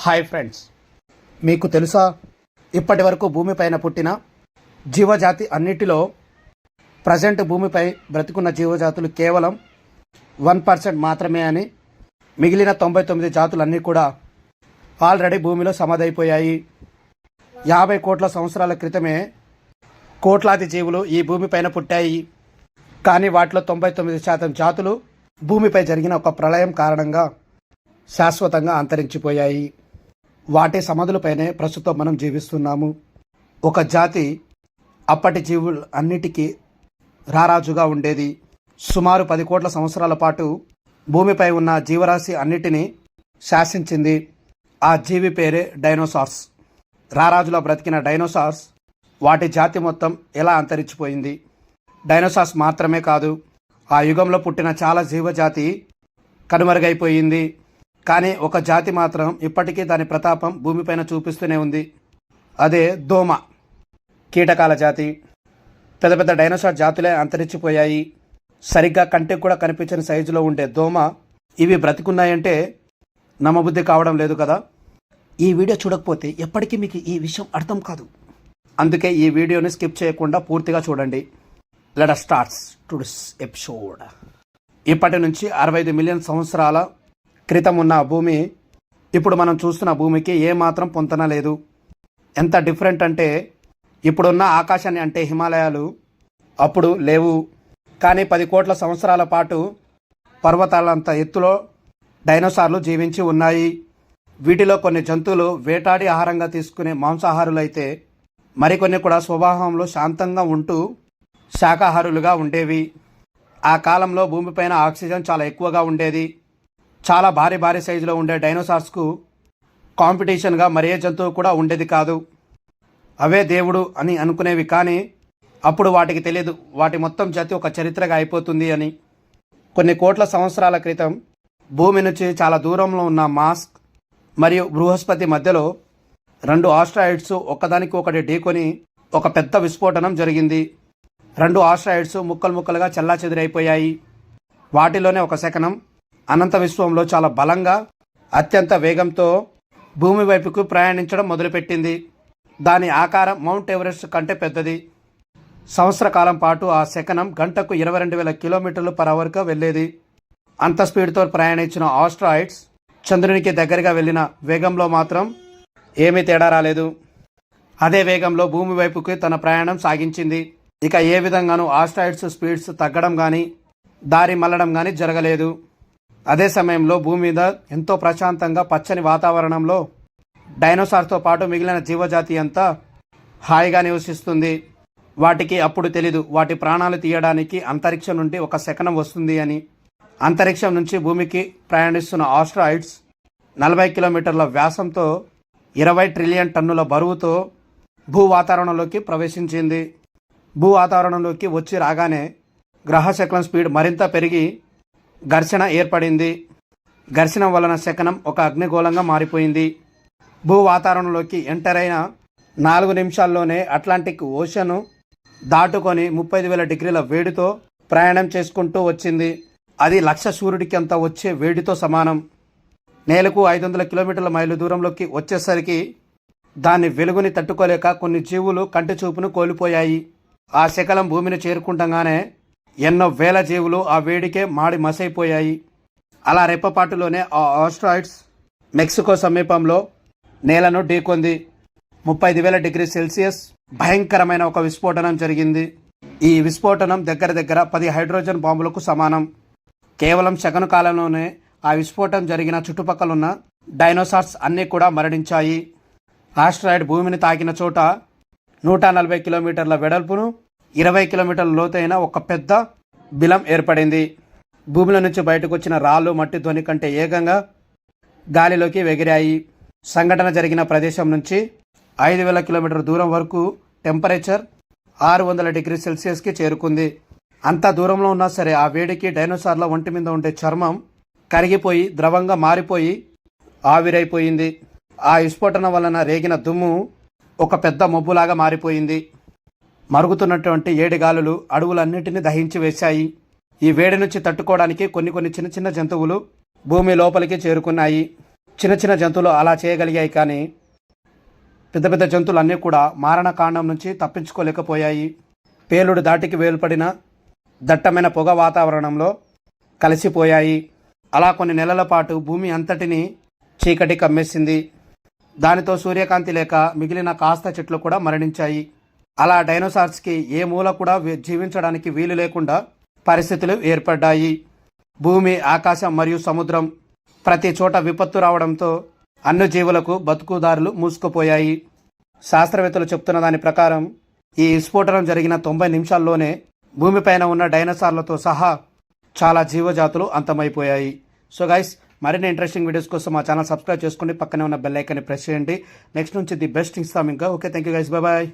Hi friends, మీకు తెలుసా ఇప్పటి వరకు భూమిపైన పుట్టిన జీవజాతి అన్నిటిలో ప్రజెంట్ భూమిపై బ్రతికున్న జీవజాతులు కేవలం 1% మాత్రమే అని, మిగిలిన 99 జాతులన్నీ కూడా ఆల్రెడీ భూమిలో సమాధైపోయాయి. 50 కోట్ల సంవత్సరాల క్రితమే కోట్లాది జీవులు ఈ భూమిపైన పుట్టాయి. కానీ వాటిలో 99% జాతులు భూమిపై జరిగిన ఒక ప్రళయం కారణంగా శాశ్వతంగా అంతరించిపోయాయి. వాటి సమాధులపైనే ప్రస్తుతం మనం జీవిస్తున్నాము. ఒక జాతి అప్పటి జీవులు అన్నిటికీ రారాజుగా ఉండేది. సుమారు 10 కోట్ల సంవత్సరాల పాటు భూమిపై ఉన్న జీవరాశి అన్నిటినీ శాసించింది. ఆ జీవి పేరే డైనోసార్స్. రారాజులో బ్రతికిన డైనోసార్స్ వాటి జాతి మొత్తం ఎలా అంతరించిపోయింది. డైనోసార్స్ మాత్రమే కాదు, ఆ యుగంలో పుట్టిన చాలా జీవజాతి కనుమరుగైపోయింది. కానీ ఒక జాతి మాత్రం ఇప్పటికీ దాని ప్రతాపం భూమిపైన చూపిస్తూనే ఉంది. అదే దోమ, కీటకాల జాతి. పెద్ద పెద్ద డైనోసార్ జాతులే అంతరించిపోయాయి. సరిగ్గా కంటికి కూడా కనిపించని సైజులో ఉండే దోమ ఇవి బ్రతికున్నాయంటే నమ్మబుద్ధి కావడం లేదు కదా. ఈ వీడియో చూడకపోతే ఎప్పటికీ మీకు ఈ విషయం అర్థం కాదు. అందుకే ఈ వీడియోని స్కిప్ చేయకుండా పూర్తిగా చూడండి. Let us start today's episode. ఇప్పటి నుంచి 65 మిలియన్ సంవత్సరాల క్రితం ఉన్న భూమి ఇప్పుడు మనం చూస్తున్న భూమికి ఏమాత్రం పొంతన లేదు. ఎంత డిఫరెంట్ అంటే, ఇప్పుడున్న ఆకాశాన్ని అంటే హిమాలయాలు అప్పుడు లేవు. కానీ 10 కోట్ల సంవత్సరాల పాటు పర్వతాలంత ఎత్తులో డైనోసార్లు జీవించి ఉన్నాయి. వీటిలో కొన్ని జంతువులు వేటాడి ఆహారంగా తీసుకునే మాంసాహారులైతే మరికొన్ని కూడా స్వభావంలో శాంతంగా ఉంటూ శాకాహారులుగా ఉండేవి. ఆ కాలంలో భూమిపైన ఆక్సిజన్ చాలా ఎక్కువగా ఉండేది. చాలా భారీ భారీ సైజులో ఉండే డైనోసార్స్కు కాంపిటీషన్గా మరే జంతువు కూడా ఉండేది కాదు. అవే దేవుడు అని అనుకునేవి. కానీ అప్పుడు వాటికి తెలియదు వాటి మొత్తం జాతి ఒక చరిత్రగా అయిపోతుంది అని. కొన్ని కోట్ల సంవత్సరాల క్రితం భూమి నుంచి చాలా దూరంలో ఉన్న మాస్క్ మరియు బృహస్పతి మధ్యలో 2 ఆస్ట్రాయిడ్స్ ఒకదానికి ఒకటి ఢీకొని ఒక పెద్ద విస్ఫోటనం జరిగింది. 2 ఆస్ట్రాయిడ్స్ ముక్కలు ముక్కలుగా చెల్లాచెదురైపోయాయి. వాటిలోనే ఒక శకనం అనంత విశ్వంలో చాలా బలంగా అత్యంత వేగంతో భూమి వైపుకు ప్రయాణించడం మొదలుపెట్టింది. దాని ఆకారం మౌంట్ ఎవరెస్ట్ కంటే పెద్దది. సంవత్సర కాలం పాటు ఆ శకనం గంటకు 22,000 కిలోమీటర్లు/అవర్గా వెళ్ళేది. అంత స్పీడ్తో ప్రయాణించిన ఆస్ట్రాయిడ్స్ చంద్రునికి దగ్గరగా వెళ్ళిన వేగంలో మాత్రం ఏమీ తేడా రాలేదు. అదే వేగంలో భూమి వైపుకి తన ప్రయాణం సాగించింది. ఇక ఏ విధంగానూ ఆస్ట్రాయిడ్స్ స్పీడ్స్ తగ్గడం కానీ దారి మళ్ళడం కానీ జరగలేదు. అదే సమయంలో భూమి మీద ఎంతో ప్రశాంతంగా పచ్చని వాతావరణంలో డైనోసార్తో పాటు మిగిలిన జీవజాతి అంతా హాయిగా నివసిస్తుంది. వాటికి అప్పుడు తెలీదు వాటి ప్రాణాలు తీయడానికి అంతరిక్షం నుండి ఒక శకనం వస్తుంది అని. అంతరిక్షం నుంచి భూమికి ప్రయాణిస్తున్న ఆస్ట్రాయిడ్స్ 40 కిలోమీటర్ల వ్యాసంతో 20 ట్రిలియన్ టన్నుల బరువుతో భూ వాతావరణంలోకి ప్రవేశించింది. భూ వాతావరణంలోకి వచ్చి రాగానే గ్రహశకలం స్పీడ్ మరింత పెరిగి ఘర్షణ ఏర్పడింది. ఘర్షణ వలన శకనం ఒక అగ్నిగోళంగా మారిపోయింది. భూ వాతావరణంలోకి ఎంటర్ అయిన 4 నిమిషాల్లోనే అట్లాంటిక్ ఓషను దాటుకొని 35,000 డిగ్రీల వేడితో ప్రయాణం చేసుకుంటూ వచ్చింది. అది 1,00,000 సూర్యుడికి అంత వచ్చే వేడితో సమానం. నేలకు 500 కిలోమీటర్ల మైలు దూరంలోకి వచ్చేసరికి దాని వెలుగుని తట్టుకోలేక కొన్ని జీవులు కంటి చూపును కోల్పోయాయి. ఆ శకలం భూమిని చేరుకుంటగానే ఎన్నో వేల జీవులు ఆ వేడికే మాడి మసైపోయాయి. అలా రెప్పపాటులోనే ఆ ఆస్ట్రాయిడ్స్ మెక్సికో సమీపంలో నేలను ఢీకొంది. 35,000 డిగ్రీ సెల్సియస్ భయంకరమైన ఒక విస్ఫోటనం జరిగింది. ఈ విస్ఫోటనం దగ్గర దగ్గర 10 హైడ్రోజన్ బాంబులకు సమానం. కేవలం సెకను కాలంలోనే ఆ విస్ఫోటనం జరిగిన చుట్టుపక్కలున్న డైనోసార్స్ అన్నీ కూడా మరణించాయి. ఆస్ట్రాయిడ్ భూమిని తాకిన చోట 140 కిలోమీటర్ల వెడల్పును 20 కిలోమీటర్ల లోతైన ఒక పెద్ద బిలం ఏర్పడింది. భూమిలో నుంచి బయటకు వచ్చిన రాళ్ళు మట్టి ధ్వని కంటే ఏకంగా గాలిలోకి ఎగిరాయి. సంఘటన జరిగిన ప్రదేశం నుంచి 5,000 కిలోమీటర్ల దూరం వరకు టెంపరేచర్ 600 డిగ్రీ సెల్సియస్కి చేరుకుంది. అంత దూరంలో ఉన్నా సరే ఆ వేడికి డైనోసార్ల ఒంటి మీద ఉండే చర్మం కరిగిపోయి ద్రవంగా మారిపోయి ఆవిరైపోయింది. ఆ విస్ఫోటనం వలన రేగిన దుమ్ము ఒక పెద్ద మబ్బులాగా మారిపోయింది. మరుగుతున్నటువంటి ఏడిగాలులు అడవులన్నింటినీ దహించి వేశాయి. ఈ వేడి నుంచి తట్టుకోవడానికి కొన్ని చిన్న చిన్న జంతువులు భూమి లోపలికి చేరుకున్నాయి. చిన్న చిన్న జంతువులు అలా చేయగలిగాయి, కానీ పెద్ద పెద్ద జంతువులు అన్నీ కూడా మారణకాండం నుంచి తప్పించుకోలేకపోయాయి. పేలుడు దాటికి వేలుపడిన దట్టమైన పొగ వాతావరణంలో కలిసిపోయాయి. అలా కొన్ని నెలల పాటు భూమి అంతటినీ చీకటి కమ్మేసింది. దానితో సూర్యకాంతి లేక మిగిలిన కాస్త చెట్లు కూడా మరణించాయి. అలా డైనోసార్స్కి ఏ మూల కూడా జీవించడానికి వీలు లేకుండా పరిస్థితులు ఏర్పడ్డాయి. భూమి, ఆకాశం మరియు సముద్రం ప్రతి చోట విపత్తు రావడంతో అన్ని జీవులకు బతుకుదారులు మూసుకుపోయాయి. శాస్త్రవేత్తలు చెప్తున్న దాని ప్రకారం ఈ విస్ఫోటనం జరిగిన 90 నిమిషాల్లోనే భూమిపైన ఉన్న డైనోసార్లతో సహా చాలా జీవజాతులు అంతమైపోయాయి. సో గైస్, మరిన్ని ఇంట్రెస్టింగ్ వీడియోస్ కోసం మా ఛానల్ సబ్స్క్రైబ్ చేసుకోండి. పక్కనే ఉన్న బెల్ ఐకాన్ని ప్రెస్ చేయండి. నెక్స్ట్ నుంచి ది బెస్ట్ ఇస్తాం ఇంకా. Okay, thank you guys, bye bye.